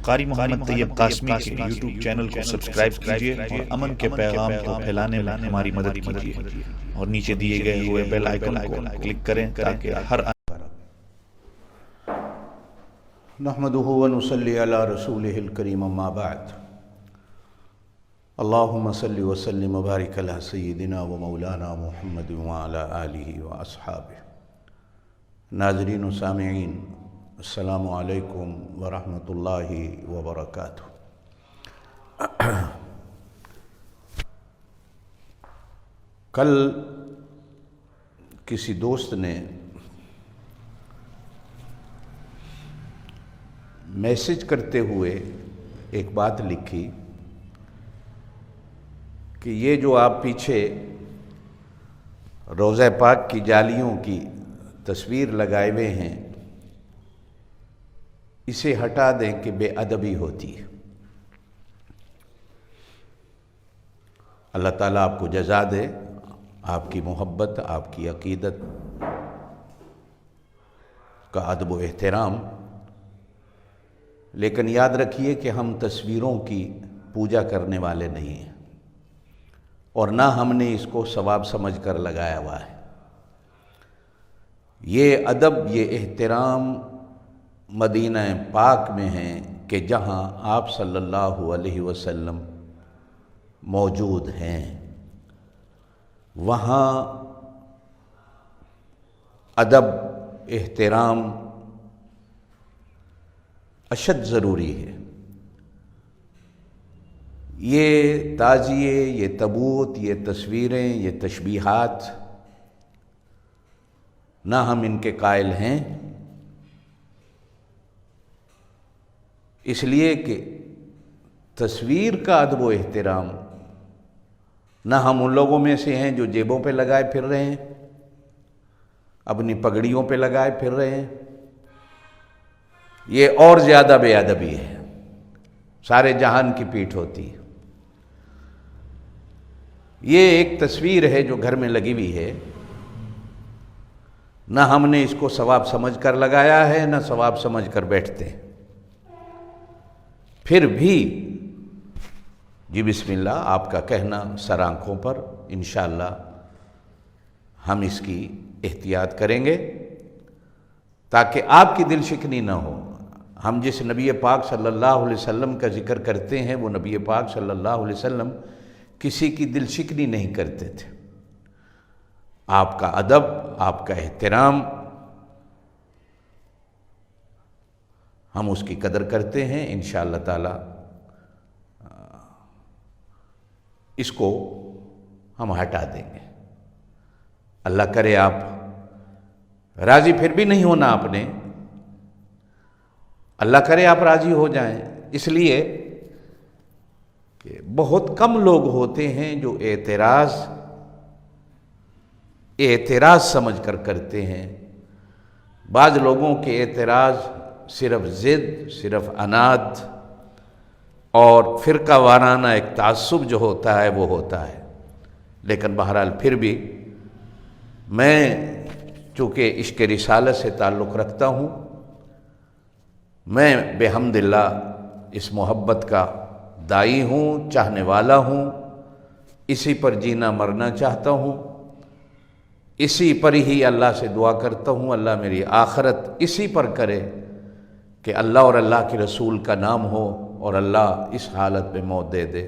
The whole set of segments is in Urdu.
قاری محمد طیب قاسمی کے یوٹیوب چینل کو سبسکرائب کیجیے اور امن کے پیغام کو پھیلانے میں ہماری مدد کیجیے اور نیچے دیے گئے ہوئے بیل آئیکن کو کلک کریں تاکہ ہر نحمده ونصلي على رسوله الكريم اما بعد اللهم صل وسلم وبارك على سيدنا ومولانا محمد وعلى آله وأصحابه ناظرین و سامعین السلام علیکم ورحمۃ اللہ وبرکاتہ۔ کل کسی دوست نے میسج کرتے ہوئے ایک بات لکھی کہ یہ جو آپ پیچھے روضہ پاک کی جالیوں کی تصویر لگائے ہوئے ہیں اسے ہٹا دیں کہ بے ادبی ہوتی ہے۔ اللہ تعالیٰ آپ کو جزا دے، آپ کی محبت، آپ کی عقیدت کا ادب و احترام، لیکن یاد رکھیے کہ ہم تصویروں کی پوجا کرنے والے نہیں ہیں اور نہ ہم نے اس کو ثواب سمجھ کر لگایا ہوا ہے۔ یہ ادب، یہ احترام مدینہ پاک میں ہیں کہ جہاں آپ صلی اللہ علیہ وسلم موجود ہیں، وہاں ادب، احترام اشد ضروری ہے۔ یہ تعزیے، یہ تبوت، یہ تصویریں، یہ تشبیہات، نہ ہم ان کے قائل ہیں، اس لیے کہ تصویر کا ادب و احترام نہ ہم ان لوگوں میں سے ہیں جو جیبوں پہ لگائے پھر رہے ہیں، اپنی پگڑیوں پہ لگائے پھر رہے ہیں، یہ اور زیادہ بے ادبی ہے، سارے جہان کی پیٹھ ہوتی ہے۔ یہ ایک تصویر ہے جو گھر میں لگی ہوئی ہے، نہ ہم نے اس کو ثواب سمجھ کر لگایا ہے، نہ ثواب سمجھ کر بیٹھتے ہیں۔ پھر بھی جی بسم اللہ آپ کا کہنا سر آنکھوں پر، انشاءاللہ ہم اس کی احتیاط کریں گے تاکہ آپ کی دل شکنی نہ ہو۔ ہم جس نبی پاک صلی اللہ علیہ وسلم کا ذکر کرتے ہیں وہ نبی پاک صلی اللہ علیہ وسلم کسی کی دل شکنی نہیں کرتے تھے۔ آپ کا ادب، آپ کا احترام، ہم اس کی قدر کرتے ہیں۔ انشاءاللہ تعالی اس کو ہم ہٹا دیں گے۔ اللہ کرے آپ راضی پھر بھی نہیں ہونا آپ نے، اللہ کرے آپ راضی ہو جائیں، اس لیے کہ بہت کم لوگ ہوتے ہیں جو اعتراض سمجھ کر کرتے ہیں۔ بعض لوگوں کے اعتراض صرف ضد، صرف عناد اور فرقہ وارانہ ایک تعصب جو ہوتا ہے وہ ہوتا ہے۔ لیکن بہرحال پھر بھی میں چونکہ عشق رسالت سے تعلق رکھتا ہوں، میں بحمد اللہ اس محبت کا داعی ہوں، چاہنے والا ہوں، اسی پر جینا مرنا چاہتا ہوں، اسی پر ہی اللہ سے دعا کرتا ہوں اللہ میری آخرت اسی پر کرے کہ اللہ اور اللہ کے رسول کا نام ہو اور اللہ اس حالت میں موت دے دے۔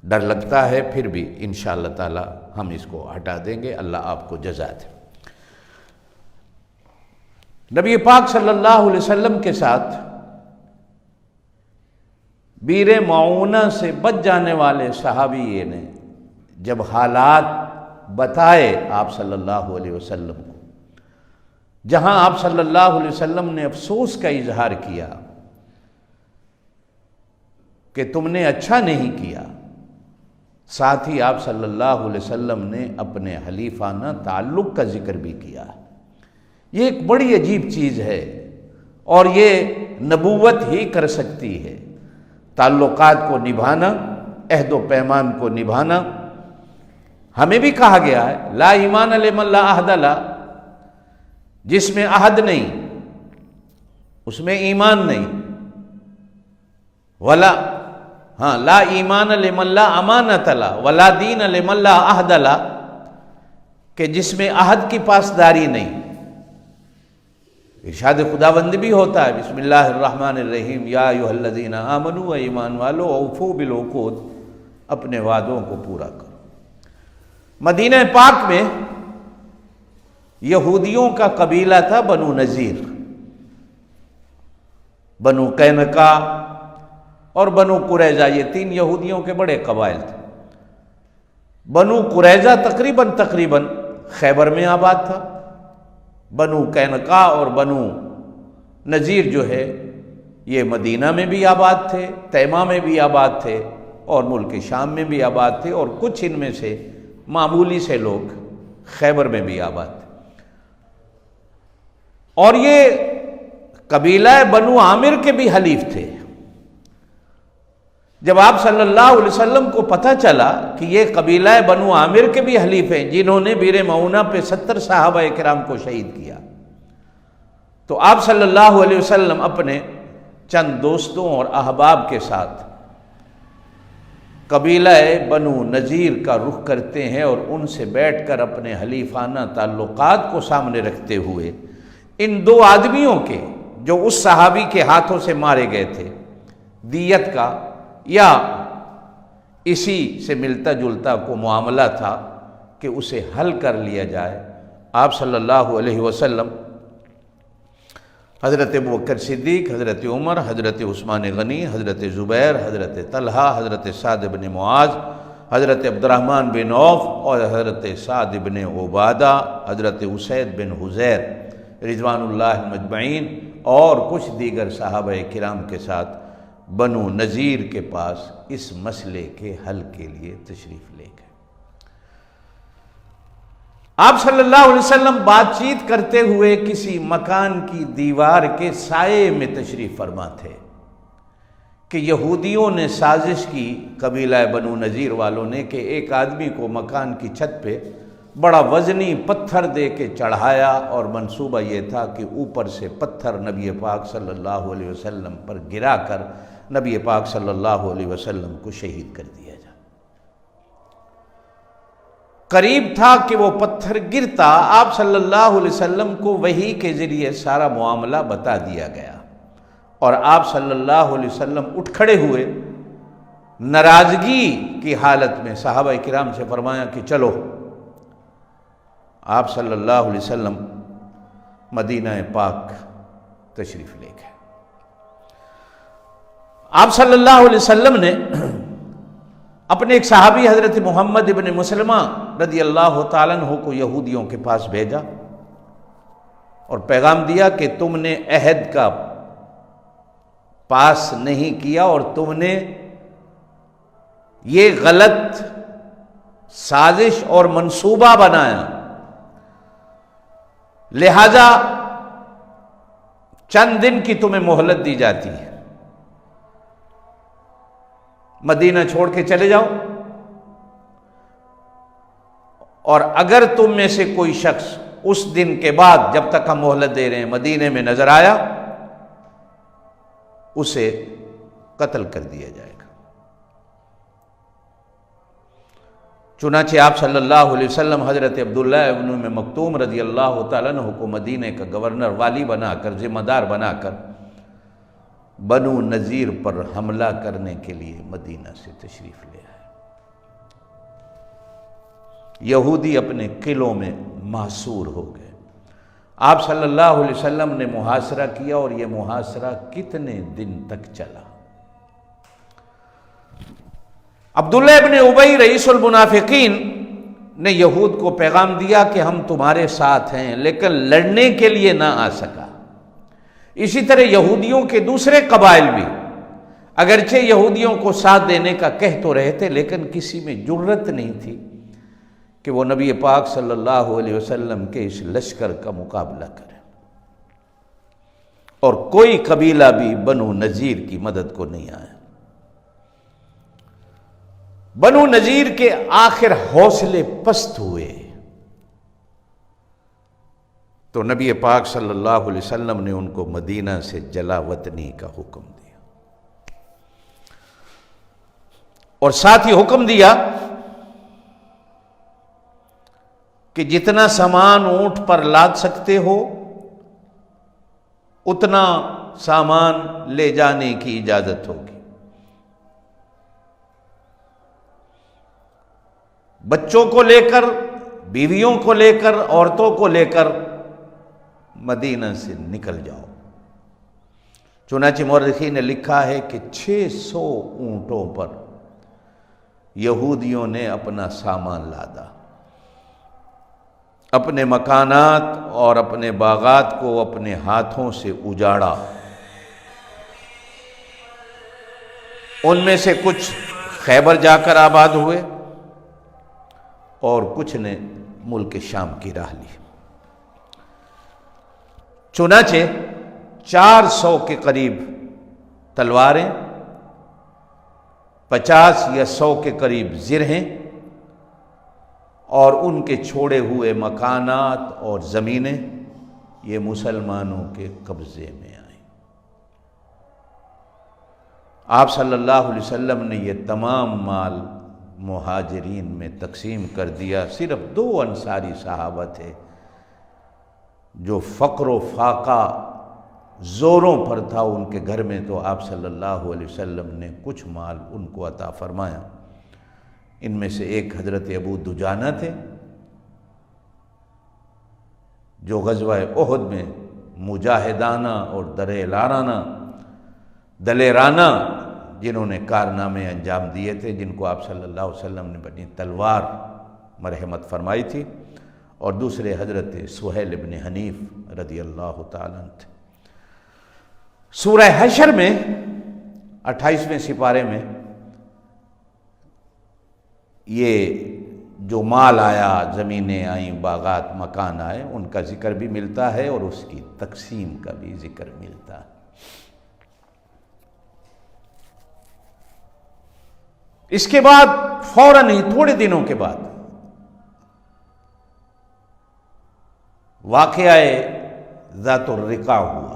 ڈر لگتا ہے پھر بھی انشاءاللہ تعالی ہم اس کو ہٹا دیں گے، اللہ آپ کو جزا دے۔ نبی پاک صلی اللہ علیہ وسلم کے ساتھ بیر معونہ سے بچ جانے والے صحابی نے جب حالات بتائے آپ صلی اللہ علیہ وسلم کو، جہاں آپ صلی اللہ علیہ وسلم نے افسوس کا اظہار کیا کہ تم نے اچھا نہیں کیا، ساتھ ہی آپ صلی اللہ علیہ وسلم نے اپنے حلیفانہ تعلق کا ذکر بھی کیا۔ یہ ایک بڑی عجیب چیز ہے اور یہ نبوت ہی کر سکتی ہے، تعلقات کو نبھانا، عہد و پیمان کو نبھانا۔ ہمیں بھی کہا گیا ہے لا ایمان لمن لا عہد لہ، جس میں عہد نہیں اس میں ایمان نہیں۔ ولا ہاں لا ایمان لمن لا امانت لا ولا دین لمن لا عہد لا، کہ جس میں عہد کی پاسداری نہیں۔ ارشاد خداوند بھی ہوتا ہے بسم اللہ الرحمن الرحیم یا ایھا الذین آمنوا، ایمان والو اوفوا بالعقود، اپنے وعدوں کو پورا کرو۔ مدینہ پاک میں یہودیوں کا قبیلہ تھا بنو نذیر، بنو قینقاع اور بنو قریظہ، یہ تین یہودیوں کے بڑے قبائل تھے۔ بنو قریظہ تقریباً خیبر میں آباد تھا، بنو قینقاع اور بنو نذیر جو ہے یہ مدینہ میں بھی آباد تھے، تیمہ میں بھی آباد تھے اور ملک شام میں بھی آباد تھے، اور کچھ ان میں سے معمولی سے لوگ خیبر میں بھی آباد تھے۔ اور یہ قبیلہ بنو عامر کے بھی حلیف تھے۔ جب آپ صلی اللہ علیہ وسلم کو پتہ چلا کہ یہ قبیلہ بنو عامر کے بھی حلیف ہیں جنہوں نے بیر معونہ پہ 70 صحابہ کرام کو شہید کیا، تو آپ صلی اللہ علیہ وسلم اپنے چند دوستوں اور احباب کے ساتھ قبیلہ بنو نذیر کا رخ کرتے ہیں، اور ان سے بیٹھ کر اپنے حلیفانہ تعلقات کو سامنے رکھتے ہوئے ان دو آدمیوں کے جو اس صحابی کے ہاتھوں سے مارے گئے تھے دیت کا یا اسی سے ملتا جلتا کو معاملہ تھا کہ اسے حل کر لیا جائے، آپ صلی اللہ علیہ وسلم حضرت ابوبکر صدیق، حضرت عمر، حضرت عثمان غنی، حضرت زبیر، حضرت طلحہ، حضرت سعد بن معاذ، حضرت عبد الرحمن بن عوف اور حضرت سعد بن عبادہ، حضرت اسید بن حضیر رضوان اللہ مجمعین اور کچھ دیگر صحابہ کرام کے ساتھ بنو نذیر کے پاس اس مسئلے کے حل کے لیے تشریف لے گئے۔ آپ صلی اللہ علیہ وسلم بات چیت کرتے ہوئے کسی مکان کی دیوار کے سائے میں تشریف فرما تھے کہ یہودیوں نے سازش کی، قبیلہ بنو نذیر والوں نے، کہ ایک آدمی کو مکان کی چھت پہ بڑا وزنی پتھر دے کے چڑھایا، اور منصوبہ یہ تھا کہ اوپر سے پتھر نبی پاک صلی اللہ علیہ وسلم پر گرا کر نبی پاک صلی اللہ علیہ وسلم کو شہید کر دیا جائے۔ قریب تھا کہ وہ پتھر گرتا، آپ صلی اللہ علیہ وسلم کو وحی کے ذریعے سارا معاملہ بتا دیا گیا، اور آپ صلی اللہ علیہ وسلم اٹھ کھڑے ہوئے، ناراضگی کی حالت میں صحابہ کرام سے فرمایا کہ چلو۔ آپ صلی اللہ علیہ وسلم مدینہ پاک تشریف لے گئے۔ آپ صلی اللہ علیہ وسلم نے اپنے ایک صحابی حضرت محمد ابن مسلمہ رضی اللہ تعالیٰ عنہ کو یہودیوں کے پاس بھیجا اور پیغام دیا کہ تم نے عہد کا پاس نہیں کیا اور تم نے یہ غلط سازش اور منصوبہ بنایا، لہذا چند دن کی تمہیں مہلت دی جاتی ہے، مدینہ چھوڑ کے چلے جاؤ، اور اگر تم میں سے کوئی شخص اس دن کے بعد جب تک ہم مہلت دے رہے ہیں مدینے میں نظر آیا اسے قتل کر دیا جائے گا۔ چنانچہ آپ صلی اللہ علیہ وسلم حضرت عبداللہ ابن ام مکتوم رضی اللہ تعالیٰ عنہ کو مدینے کا گورنر والی بنا کر، ذمہ دار بنا کر بنو نذیر پر حملہ کرنے کے لیے مدینہ سے تشریف لے آئے۔ یہودی اپنے قلعوں میں محصور ہو گئے۔ آپ صلی اللہ علیہ وسلم نے محاصرہ کیا، اور یہ محاصرہ کتنے دن تک چلا۔ عبداللہ ابن ابی رئیس المنافقین نے یہود کو پیغام دیا کہ ہم تمہارے ساتھ ہیں، لیکن لڑنے کے لیے نہ آ سکا۔ اسی طرح یہودیوں کے دوسرے قبائل بھی اگرچہ یہودیوں کو ساتھ دینے کا کہہ تو رہے تھے، لیکن کسی میں جرت نہیں تھی کہ وہ نبی پاک صلی اللہ علیہ وسلم کے اس لشکر کا مقابلہ کرے، اور کوئی قبیلہ بھی بنو نذیر کی مدد کو نہیں آیا۔ بنو نذیر کے آخر حوصلے پست ہوئے تو نبی پاک صلی اللہ علیہ وسلم نے ان کو مدینہ سے جلا وطنی کا حکم دیا۔ اور ساتھ ہی حکم دیا کہ جتنا سامان اونٹ پر لاد سکتے ہو اتنا سامان لے جانے کی اجازت ہوگی. بچوں کو لے کر، بیویوں کو لے کر، عورتوں کو لے کر مدینہ سے نکل جاؤ. چنانچہ مورخین نے لکھا ہے کہ 600 اونٹوں پر یہودیوں نے اپنا سامان لادا، اپنے مکانات اور اپنے باغات کو اپنے ہاتھوں سے اجاڑا. ان میں سے کچھ خیبر جا کر آباد ہوئے اور کچھ نے ملک شام کی راہ لی. چنانچہ 400 کے قریب تلواریں، 50 یا 100 کے قریب زرہیں اور ان کے چھوڑے ہوئے مکانات اور زمینیں یہ مسلمانوں کے قبضے میں آئیں. آپ صلی اللہ علیہ وسلم نے یہ تمام مال مہاجرین میں تقسیم کر دیا. صرف 2 انصاری صحابہ تھے جو فقر و فاقہ زوروں پر تھا ان کے گھر میں، تو آپ صلی اللہ علیہ وسلم نے کچھ مال ان کو عطا فرمایا. ان میں سے ایک حضرت ابو دجانہ تھے جو غزوہ احد میں مجاہدانہ اور دلیرانہ جنہوں نے کارنامے انجام دیے تھے، جن کو آپ صلی اللہ علیہ وسلم نے اپنی تلوار مرحمت فرمائی تھی. اور دوسرے حضرت سہیل ابن حنیف رضی اللہ تعالیٰ عنہ تھے. سورہ حشر میں 28ویں سپارے میں یہ جو مال آیا، زمینیں آئیں، باغات، مکان آئے، ان کا ذکر بھی ملتا ہے اور اس کی تقسیم کا بھی ذکر ملتا ہے. اس کے بعد فوراً ہی تھوڑے دنوں کے بعد واقعہ ذات الرقاع ہوا.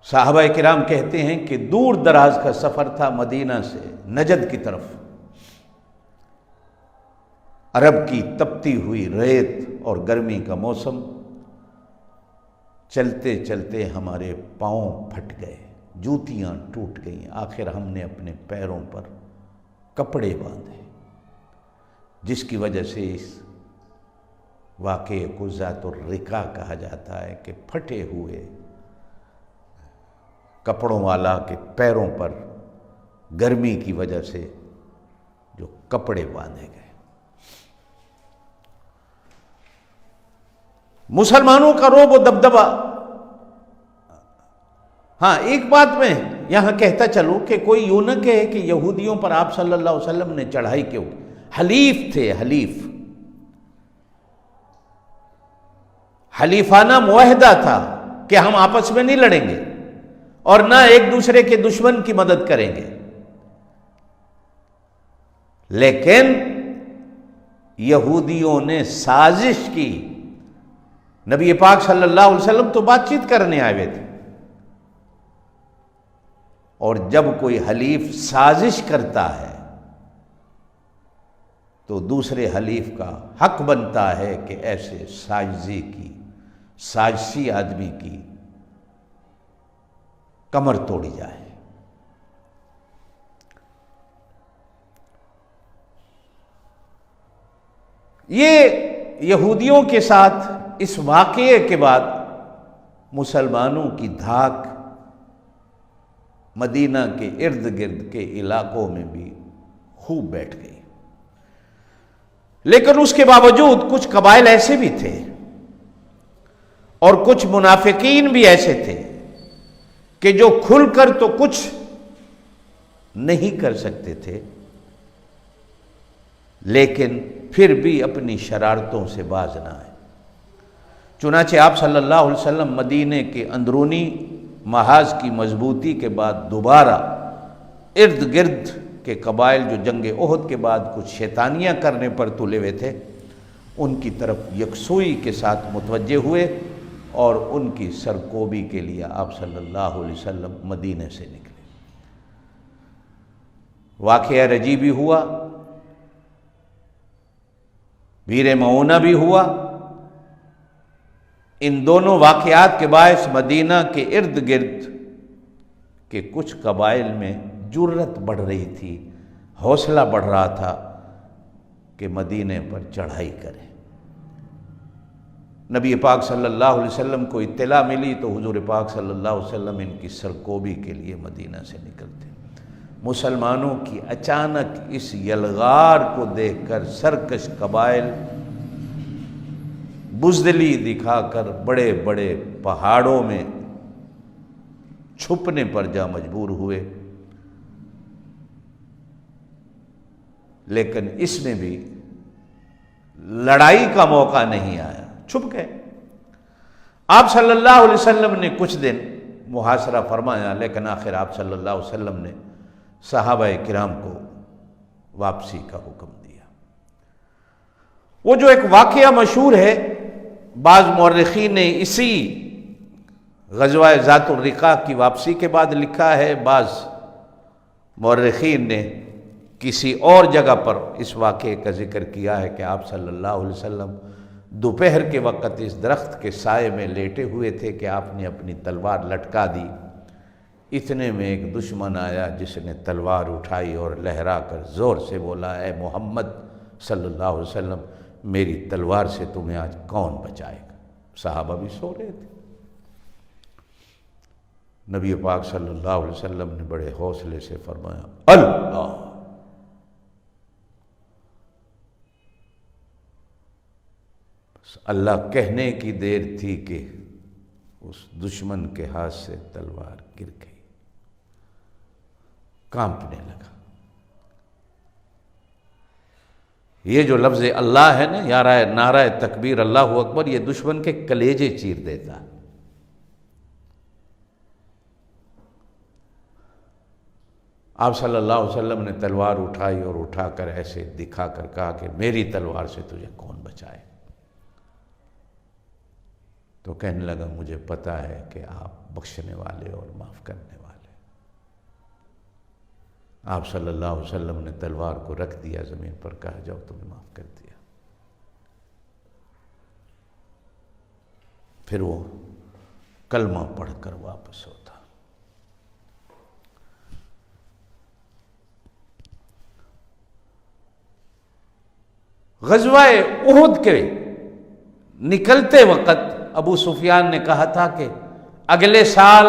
صحابہ کرام کہتے ہیں کہ دور دراز کا سفر تھا مدینہ سے نجد کی طرف. عرب کی تپتی ہوئی ریت اور گرمی کا موسم، چلتے چلتے ہمارے پاؤں پھٹ گئے، جوتیاں ٹوٹ گئیں. آخر ہم نے اپنے پیروں پر کپڑے باندھے، جس کی وجہ سے اس واقعے کو ذات الرقاع کہا جاتا ہے کہ پھٹے ہوئے کپڑوں والا کے پیروں پر گرمی کی وجہ سے جو کپڑے باندھے گئے. مسلمانوں کا رعب و دبدبہ. ہاں، ایک بات میں یہاں کہتا چلوں کہ کوئی یوں نہ کہے کہ یہودیوں پر آپ صلی اللہ علیہ وسلم نے چڑھائی کیوں. حلیف تھے، حلیفانہ معاہدہ تھا کہ ہم آپس میں نہیں لڑیں گے اور نہ ایک دوسرے کے دشمن کی مدد کریں گے. لیکن یہودیوں نے سازش کی. نبی پاک صلی اللہ علیہ وسلم تو بات چیت کرنے آئے ہوئے تھے، اور جب کوئی حلیف سازش کرتا ہے تو دوسرے حلیف کا حق بنتا ہے کہ ایسے سازشی آدمی کی کمر توڑی جائے. یہ یہودیوں کے ساتھ اس واقعے کے بعد مسلمانوں کی دھاک مدینہ کے ارد گرد کے علاقوں میں بھی خوب بیٹھ گئی. لیکن اس کے باوجود کچھ قبائل ایسے بھی تھے اور کچھ منافقین بھی ایسے تھے کہ جو کھل کر تو کچھ نہیں کر سکتے تھے، لیکن پھر بھی اپنی شرارتوں سے باز نہ آئے. چنانچہ آپ صلی اللہ علیہ وسلم مدینے کے اندرونی محاذ کی مضبوطی کے بعد دوبارہ ارد گرد کے قبائل جو جنگ احد کے بعد کچھ شیطانیاں کرنے پر تلے ہوئے تھے، ان کی طرف یکسوئی کے ساتھ متوجہ ہوئے اور ان کی سرکوبی کے لیے آپ صلی اللہ علیہ وسلم مدینے سے نکلے۔ واقعہ رجی بھی ہوا، بیر معونہ بھی ہوا۔ ان دونوں واقعات کے باعث مدینہ کے ارد گرد کے کچھ قبائل میں جرت بڑھ رہی تھی، حوصلہ بڑھ رہا تھا کہ مدینے پر چڑھائی کریں۔ نبی پاک صلی اللہ علیہ وسلم کو اطلاع ملی تو حضور پاک صلی اللہ علیہ وسلم ان کی سرکوبی کے لیے مدینہ سے نکلتے۔ مسلمانوں کی اچانک اس یلغار کو دیکھ کر سرکش قبائل بزدلی دکھا کر بڑے بڑے پہاڑوں میں چھپنے پر جا مجبور ہوئے، لیکن اس میں بھی لڑائی کا موقع نہیں آیا، چھپ گئے۔ آپ صلی اللہ علیہ وسلم نے کچھ دن محاصرہ فرمایا، لیکن آخر آپ صلی اللہ علیہ وسلم نے صحابہ کرام کو واپسی کا حکم دیا۔ وہ جو ایک واقعہ مشہور ہے، بعض مورخین نے اسی غزوہ ذات الرقاع کی واپسی کے بعد لکھا ہے، بعض مورخین نے کسی اور جگہ پر اس واقعے کا ذکر کیا ہے کہ آپ صلی اللہ علیہ وسلم دوپہر کے وقت اس درخت کے سائے میں لیٹے ہوئے تھے کہ آپ نے اپنی تلوار لٹکا دی۔ اتنے میں ایک دشمن آیا جس نے تلوار اٹھائی اور لہرا کر زور سے بولا، اے محمد صلی اللہ علیہ وسلم، میری تلوار سے تمہیں آج کون بچائے گا؟ صحابہ بھی سو رہے تھے۔ نبی پاک صلی اللہ علیہ وسلم نے بڑے حوصلے سے فرمایا، اللہ۔ اللہ کہنے کی دیر تھی کہ اس دشمن کے ہاتھ سے تلوار گر گئی، کانپنے لگا۔ یہ جو لفظ اللہ ہے نا، نعرہ تکبیر اللہ اکبر، یہ دشمن کے کلیجے چیر دیتا۔ آپ صلی اللہ علیہ وسلم نے تلوار اٹھائی اور اٹھا کر ایسے دکھا کر کہا کہ میری تلوار سے تجھے کون بچائے؟ تو کہنے لگا، مجھے پتا ہے کہ آپ بخشنے والے اور معاف کرنے والے۔ آپ صلی اللہ علیہ وسلم نے تلوار کو رکھ دیا زمین پر، کہا جاؤ تمہیں معاف کر دیا۔ پھر وہ کلمہ پڑھ کر واپس ہوتا۔ غزوہ احد کے نکلتے وقت ابو سفیان نے کہا تھا کہ اگلے سال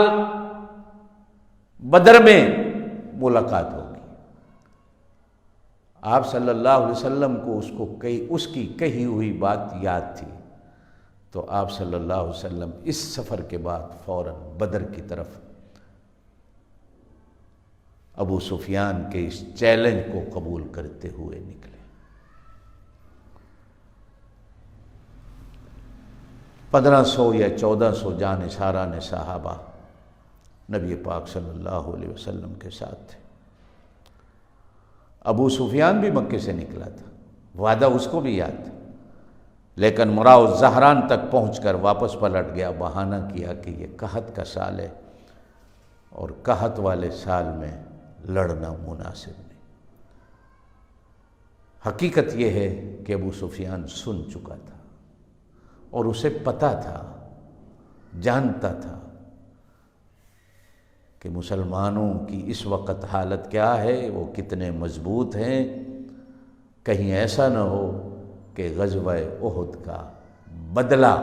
بدر میں ملاقات ہوگی۔ آپ صلی اللہ علیہ وسلم کو اس کی کہی ہوئی بات یاد تھی، تو آپ صلی اللہ علیہ وسلم اس سفر کے بعد فوراً بدر کی طرف ابو سفیان کے اس چیلنج کو قبول کرتے ہوئے نکلے۔ 1500 یا 1400 جانثاران صحابہ نبی پاک صلی اللہ علیہ وسلم کے ساتھ تھے۔ ابو سفیان بھی مکے سے نکلا تھا، وعدہ اس کو بھی یاد تھا، لیکن مراء الزہران تک پہنچ کر واپس پلٹ گیا، بہانہ کیا کہ یہ قحط کا سال ہے اور قحط والے سال میں لڑنا مناسب نہیں۔ حقیقت یہ ہے کہ ابو سفیان سن چکا تھا اور اسے پتا تھا، جانتا تھا کہ مسلمانوں کی اس وقت حالت کیا ہے، وہ کتنے مضبوط ہیں، کہیں ایسا نہ ہو کہ غزوہ احد کا بدلہ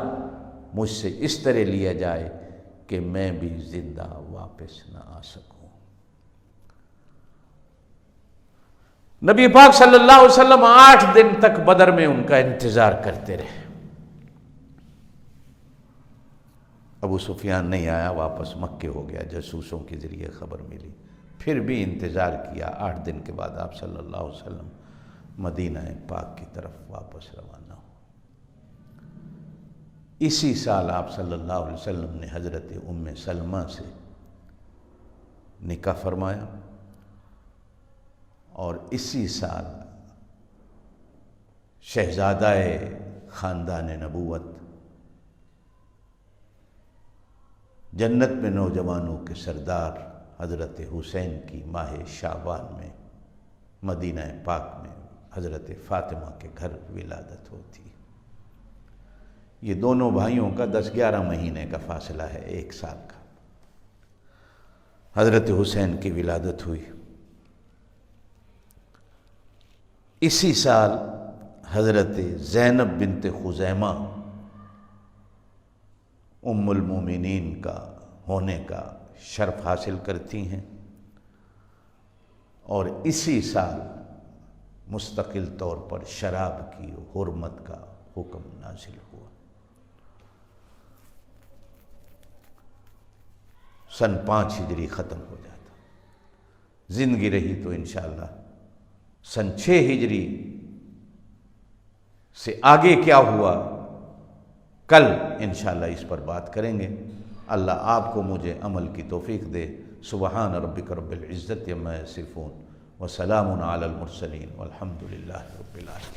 مجھ سے اس طرح لیا جائے کہ میں بھی زندہ واپس نہ آ سکوں۔ نبی پاک صلی اللہ علیہ وسلم 8 دن تک بدر میں ان کا انتظار کرتے رہے۔ ابو سفیان نہیں آیا، واپس مکے ہو گیا، جاسوسوں کے ذریعے خبر ملی۔ پھر بھی انتظار کیا۔ 8 دن کے بعد آپ صلی اللہ علیہ وسلم مدینہ پاک کی طرف واپس روانہ ہو۔ اسی سال آپ صلی اللہ علیہ وسلم نے حضرت ام سلمہ سے نکاح فرمایا، اور اسی سال شہزادہ خاندان نبوت جنت میں نوجوانوں کے سردار حضرت حسین کی ماہ شعبان میں مدینہ پاک میں حضرت فاطمہ کے گھر ولادت ہوتی. یہ دونوں بھائیوں کا 10-11 مہینے کا فاصلہ ہے، 1 سال کا. حضرت حسین کی ولادت ہوئی. اسی سال حضرت زینب بنت خزیمہ ام المومنین کا ہونے کا شرف حاصل کرتی ہیں، اور اسی سال مستقل طور پر شراب کی حرمت کا حکم نازل ہوا. سن 5 ہجری ختم ہو جاتا. زندگی رہی تو انشاءاللہ سن 6 ہجری سے آگے کیا ہوا کل انشاءاللہ اس پر بات کریں گے. اللہ آپ کو مجھے عمل کی توفیق دے. سبحان ربک رب العزت عما یصفون وسلام علی المرسلین والحمد للہ رب العالمین.